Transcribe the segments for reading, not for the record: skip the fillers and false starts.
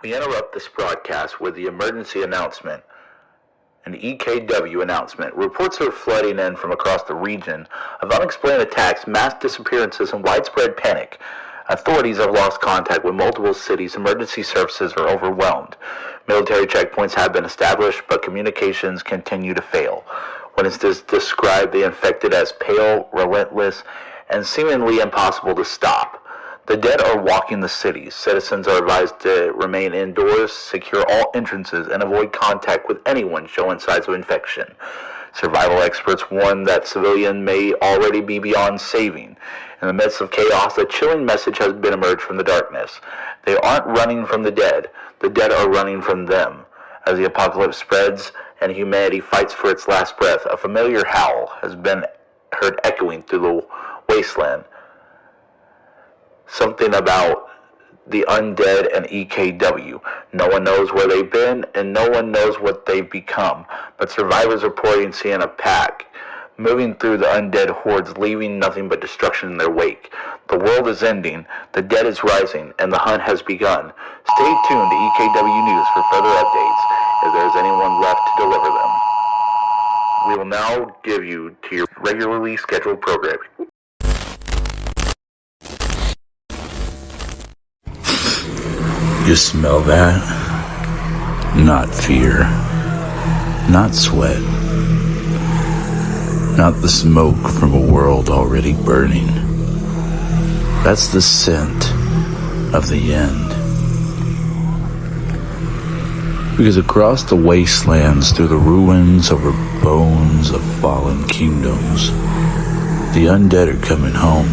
We interrupt this broadcast with the emergency announcement. An EKW announcement. Reports are flooding in from across the region of unexplained attacks, mass disappearances, and widespread panic. Authorities have lost contact with multiple cities. Emergency services are overwhelmed. Military checkpoints have been established, but communications continue to fail. Witnesses describe the infected as pale, relentless, and seemingly impossible to stop. The dead are walking the cities. Citizens are advised to remain indoors, secure all entrances, and avoid contact with anyone showing signs of infection. Survival experts warn that civilians may already be beyond saving. In the midst of chaos, a chilling message has been emerged from the darkness. They aren't running from the dead are running from them. As the apocalypse spreads and humanity fights for its last breath, a familiar howl has been heard echoing through the wasteland. Something about the undead and EKW. No one knows where they've been, and no one knows what they've become. But survivors reporting seeing a pack moving through the undead hordes, leaving nothing but destruction in their wake. The world is ending, the dead is rising, and the hunt has begun. Stay tuned to EKW News for further updates, if there is anyone left to deliver them. We will now give you to your regularly scheduled programming. You smell that? Not fear, not sweat, not the smoke from a world already burning. That's the scent of the end. Because across the wastelands, through the ruins over bones of fallen kingdoms, the undead are coming home.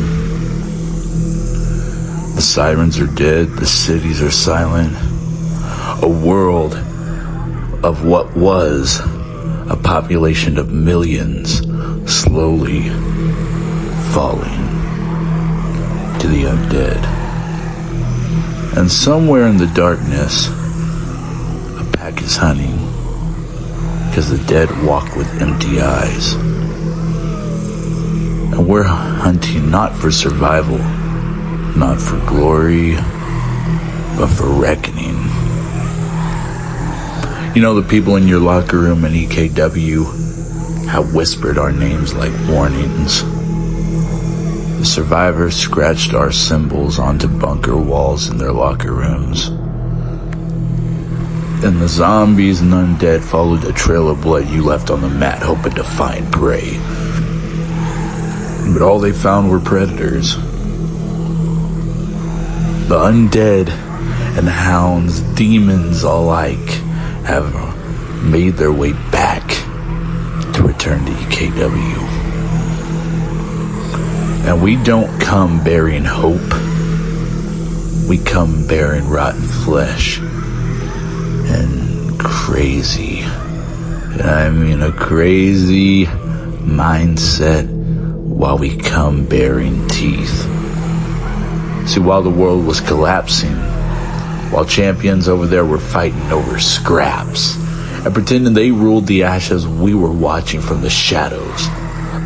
The sirens are dead, the cities are silent. A world of what was a population of millions slowly falling to the undead. And somewhere in the darkness, a pack is hunting, because the dead walk with empty eyes. And we're hunting not for survival, not for glory, but for reckoning. You know, the people in your locker room in EKW have whispered our names like warnings. The survivors scratched our symbols onto bunker walls in their locker rooms. And the zombies and undead followed the trail of blood you left on the mat, hoping to find prey. But all they found were predators. The undead and hounds, demons alike, have made their way back to return to EKW. And we don't come bearing hope. We come bearing rotten flesh and crazy, and I mean a crazy mindset, while we come bearing teeth. See, while the world was collapsing, while champions over there were fighting over scraps and pretending they ruled the ashes, we were watching from the shadows,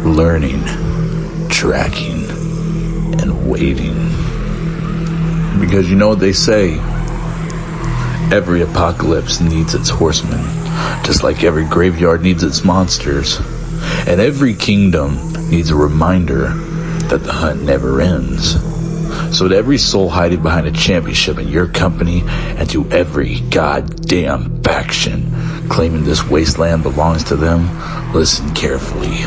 learning, tracking, and waiting. Because you know what they say, every apocalypse needs its horsemen, just like every graveyard needs its monsters, and every kingdom needs a reminder that the hunt never ends. So to every soul hiding behind a championship in your company, and to every goddamn faction claiming this wasteland belongs to them, listen carefully.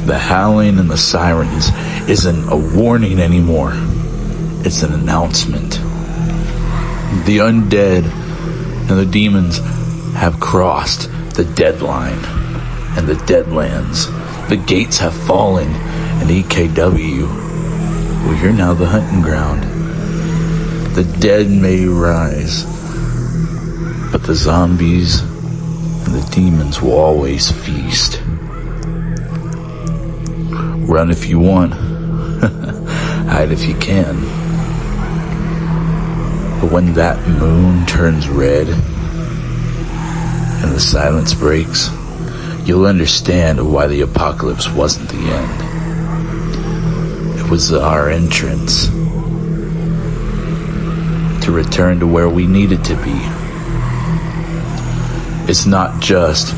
The howling and the sirens isn't a warning anymore. It's an announcement. The undead and the demons have crossed the deadline and the deadlands. The gates have fallen, and EKW, well, you're now the hunting ground. The dead may rise, but the zombies and the demons will always feast. Run if you want, hide if you can. But when that moon turns red and the silence breaks, you'll understand why the apocalypse wasn't the end. It was our entrance to return to where we needed to be. It's not just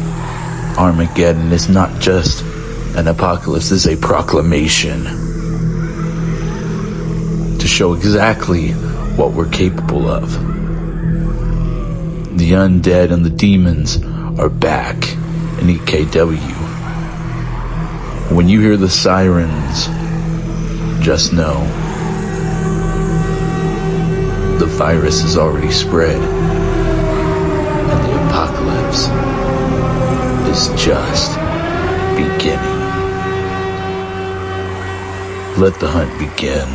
Armageddon. It's not just an apocalypse. It's a proclamation to show exactly what we're capable of. The undead and the demons are back in EKW. When you hear the sirens, just know the virus has already spread, and the apocalypse is just beginning. Let the hunt begin.